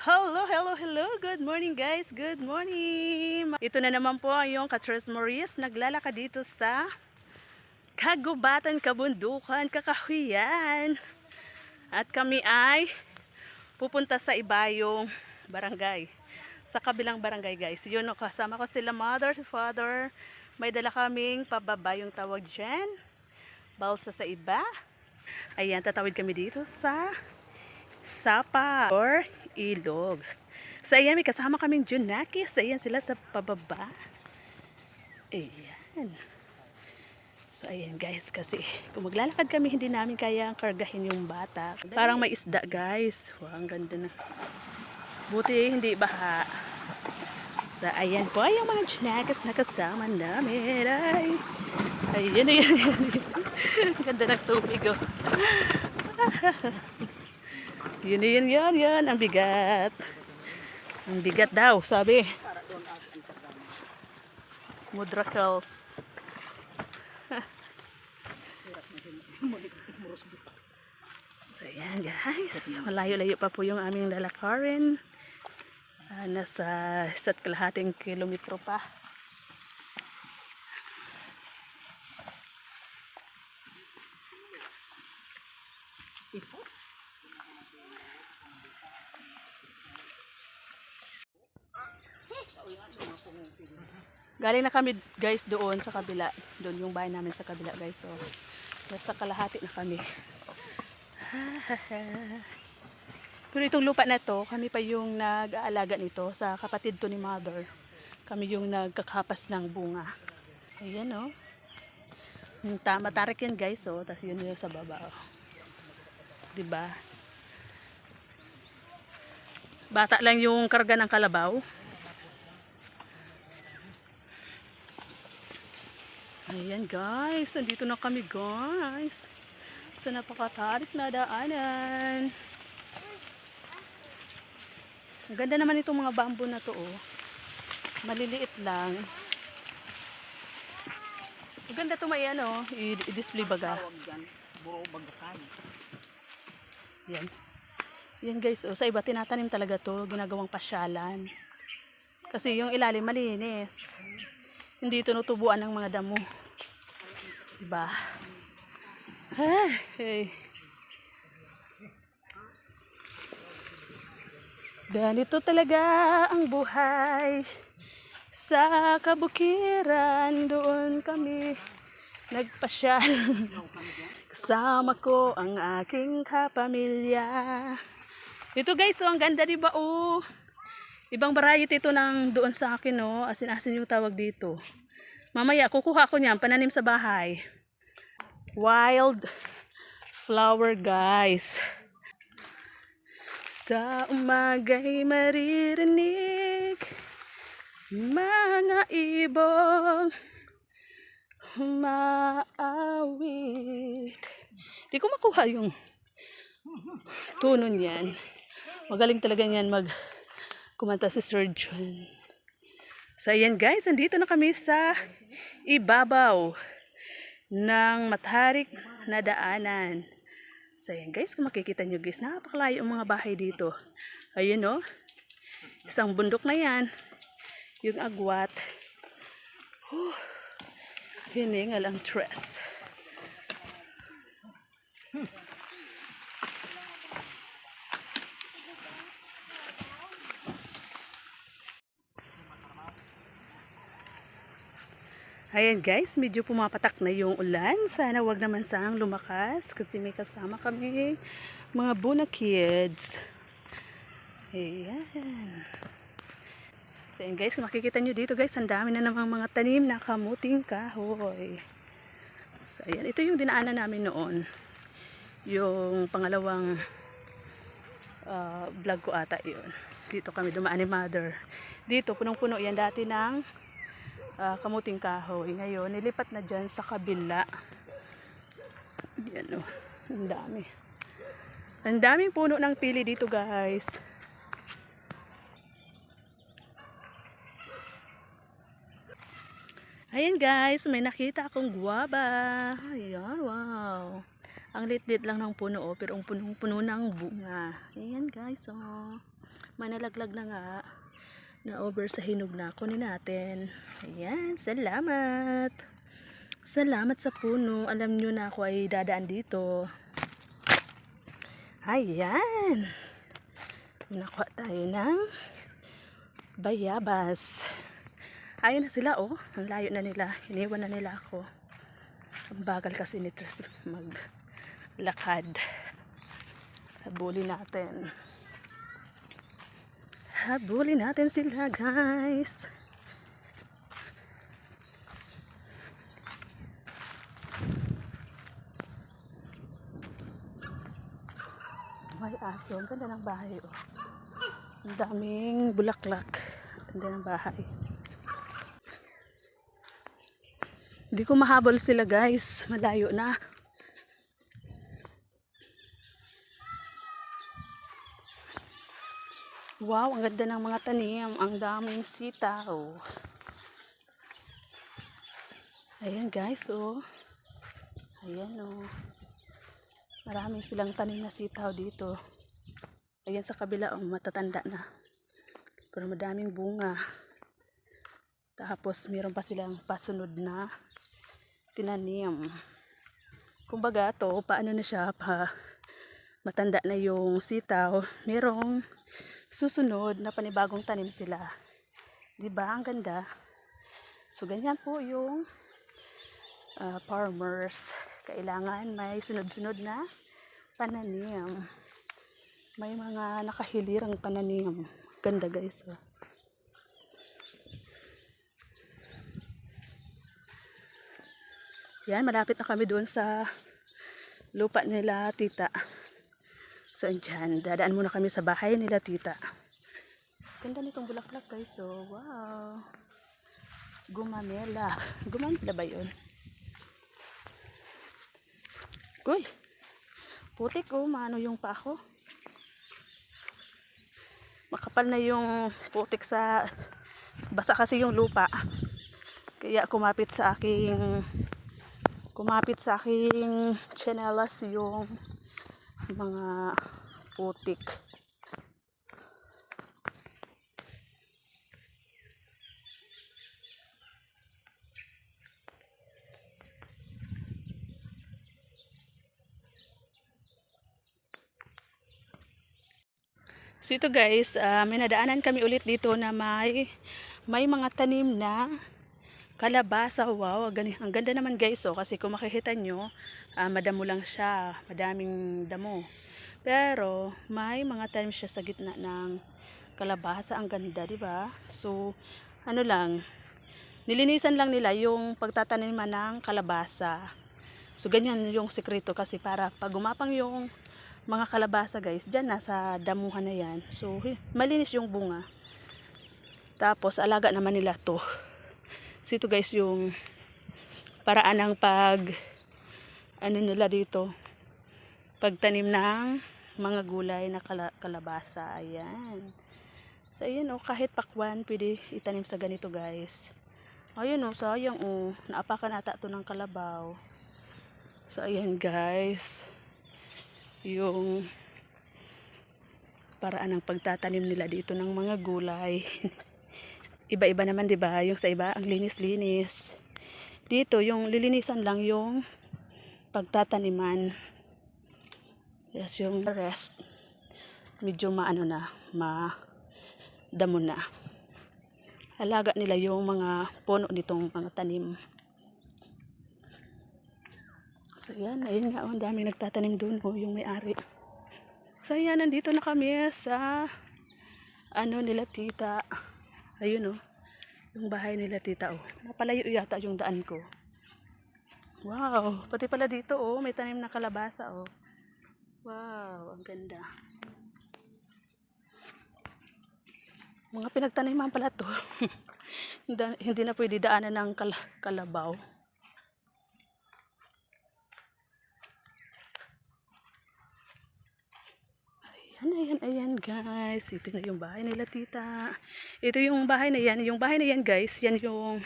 Hello, hello, hello. Good morning guys. Good morning. Ito na naman po yung Katres Maurice. Naglalakad dito sa kagubatan, kabundukan, kakahuyan. At kami ay pupunta sa ibayong barangay. Sa kabilang barangay guys. Yun, kasama ko sila mother, father. May dala kaming pababa yung tawag dyan. Balsa sa iba. Ayan, tatawid kami dito sa Sapa or ilog. So ayan, may kasama kaming Junakis. Ayan sila sa pababa. Ayan. So ayan guys, kasi kung maglalakad kami, hindi namin kaya kargahin yung bata. Parang may isda guys. Wow, ang ganda na. Buti hindi baha. So ayan po, yung mga Junakis na kasama namin. Ayan, ayan. Ang ganda ng tubig oh. Yan. Ang bigat. Ang bigat daw, sabi. Mudrakels. So, yan guys. Malayo-layo pa po yung aming lalakarin. Nasa 1.5 kilometro pa. Galing na kami guys doon sa kabila. Doon yung bahay namin sa kabila guys. So, nasa kalahati na kami. Pero itong lupa na to, kami pa yung nag-aalaga nito sa kapatid to ni mother. Kami yung nagkakapas ng bunga. Ayan o. Matarik yan guys o. Tapos yun yung sa baba o. Diba? Bata lang yung karga ng kalabaw. Ayan guys, nandito na kami guys sa napakatarik na daanan. Ang ganda naman itong mga bamboo na to oh. Maliliit lang. Ang ganda ito may ano, i-display baga. Yan. Yan guys, oh, sa iba tinatanim talaga to, ginagawang pasyalan. Kasi yung ilalim malinis. Hindi tinutubuan ng mga damo. Diba? Hey. Ganito talaga ang buhay sa kabukiran. Doon kami nagpasyal. Kasama ko ang aking kapamilya. Ito guys, oh, ang ganda diba oh. Ibang variety ito ng doon sa akin oh. Asin-asin yung tawag dito. Mamaya kukuha ko niyan, pananim sa bahay. Wild flower guys. Sa umaga'y maririnig mga ibong maawit. Di ko makuha yung tono niyan. Magaling talaga niyan kumanta si Sir John. So ayan guys, andito na kami sa ibabaw ng matarik na daanan. So ayan guys, kung makikita nyo guys, napakalayo ang mga bahay dito. Ayun o, isang bundok na yan. Yung agwat. Hiningal ang tres. Ayan guys, medyo pumapatak na yung ulan. Sana wag naman sang lumakas kasi may kasama kami mga Buna kids. Ayan. So ayan guys, makikita nyo dito guys, ang dami na namang mga tanim na kamuting kahoy. So ayan, ito yung dinaanan namin noon. Yung pangalawang vlog ko ata yun. Dito kami dumaan ni mother. Dito punong-puno yan dati ng kamuting kahoy. Ngayon, nilipat na dyan sa kabila. Yan o. Ang dami. Ang daming puno ng pili dito guys. Ayan guys, may nakita akong guwaba. Ayan, wow. Ang lit-lit lang ng puno, pero ang punong-puno ng bunga. Ayan guys, oh. manalaglag na nga. Na over sa hinog na. Kunin natin. Ayan, salamat. Salamat sa puno. Alam nyo na ako ay dadaan dito. Ayan. Nakuha tayo ng bayabas. Ayun na sila oh. Ang layo na nila. Iniwan na nila ako. Ang bagal kasi ni Tres maglakad. Habulin natin. Habulin natin sila guys. May aso. Ang ganda ng bahay oh. Ang daming bulaklak. Ang ganda ng bahay. Hindi ko mahabol sila guys. Malayo na. Wow, ang ganda ng mga tanim. Ang daming sitaw. Ayan guys, oh. Ayan, oh. Maraming silang tanim na sitaw dito. Ayan sa kabila, oh, matatanda na. Pero madaming bunga. Tapos, meron pa silang pasunod na tinanim. Kumbaga, to, paano na siya, matanda na yung sitaw. Merong susunod na panibagong tanim sila. Diba? Ang ganda. So, ganyan po yung farmers. Kailangan may sunod-sunod na pananim. May mga nakahilirang pananim. Ganda guys. Oh. Yan, malapit na kami doon sa lupa nila tita. So, andyan. Dadaan muna kami sa bahay nila tita. Ganda nitong bulaklak guys. So, wow. Gumamela. Gumamela ba yun? Uy. Putik oh. Maano yung pa ako. Makapal na yung putik sa basa kasi yung lupa. Kaya kumapit sa aking tsinelas yung mga putik. So ito guys, may nadaanan kami ulit dito na may mga tanim na kalabasa. Wow, ang ganda naman guys. Oh, kasi kung makikita nyo, madamo lang siya. Madaming damo. Pero, may mga tanim siya sa gitna ng kalabasa. Ang ganda, di ba? So, ano lang, nilinisan lang nila yung pagtataniman ng kalabasa. So, ganyan yung sekreto kasi para pag gumapang yung mga kalabasa guys, dyan nasa damuhan na yan. So, malinis yung bunga. Tapos, alaga naman nila to. So ito guys yung paraan ng ano nila dito, pagtanim ng mga gulay na kalabasa. Ayan. So ayan oh, kahit pakwan pwede itanim sa ganito guys. Ayun oh, sayang oh, naapakan ata to ng kalabaw. So ayan guys, yung paraan ng pagtatanim nila dito ng mga gulay. Iba-iba naman 'di ba? Yung sa iba ang linis-linis. Dito yung lilinisan lang yung pagtataniman. Yes, yung rest medyo maano na, damo na. Alaga nila yung mga puno nitong mga tanim. So yan, ayun nga, ang dami nagtatanim doon oh, yung may-ari. So yan, nandito na kami sa ano nila tita. Ayun oh, yung bahay nila tita oh. Napalayo yata yung daan ko. Wow, pati pala dito oh, may tanim na kalabasa oh. Wow, ang ganda. Mga pinagtaniman pala to. Hindi na pwede daanan ng kalabaw. Ayan guys, ito na yung bahay nila tita. Ito yung bahay na yan. Yung bahay na yan guys, yan yung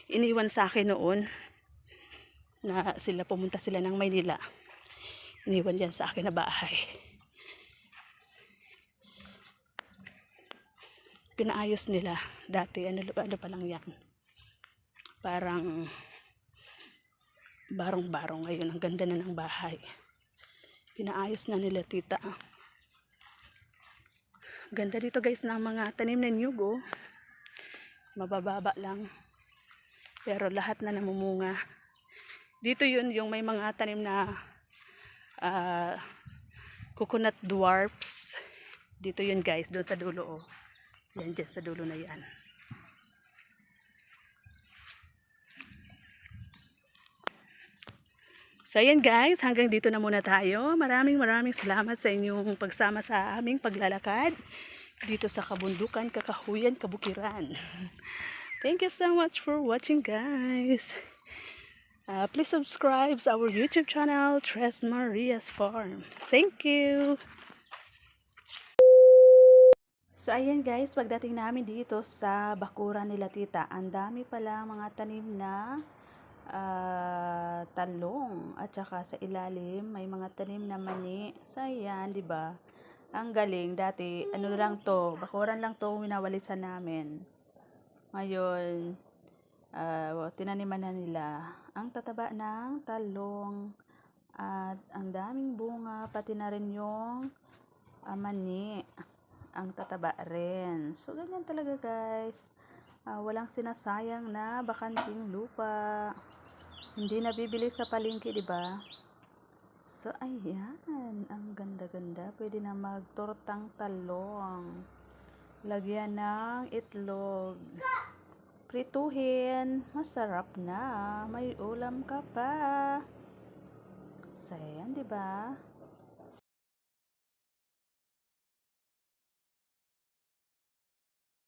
iniwan sa akin noon na pumunta sila ng Maynila. Iniwan yan sa akin na bahay. Pinaayos nila. Dati, ano pa lang yan. Parang barong-barong ngayon. Ang ganda na ng bahay. Pinaayos na nila tita. Ganda dito guys ng mga tanim na niyog oh. Mabababa lang. Pero lahat na namumunga. Dito yun yung may mga tanim na coconut dwarfs. Dito yun guys, doon sa dulo oh. Yan dyan sa dulo na yan. So ayan guys, hanggang dito na muna tayo. Maraming salamat sa inyong pagsama sa aming paglalakad dito sa kabundukan, kakahuyan, kabukiran. Thank you so much for watching guys. Please subscribe sa our YouTube channel, Tres Marias Farm. Thank you. So ayan guys, pagdating namin dito sa bakuran nila tita, ang dami pala mga tanim na talong at saka sa ilalim may mga tanim na mani. So ayan, 'di ba? Ang galing. Dati ano lang 'to, bakuran lang 'to winawalisan namin. Ngayon tinaniman na nila. Ang tataba ng talong at ang daming bunga, pati na rin yung mani. Ang tataba rin. So ganyan talaga guys. Walang sinasayang na bakanting lupa. Hindi nabibili sa palengke, 'di ba? So ayan, ang ganda-ganda. Pwede na magtortang talong. Lagyan ng itlog. Prituhin, masarap na. May ulam ka pa. So ayan, 'di ba?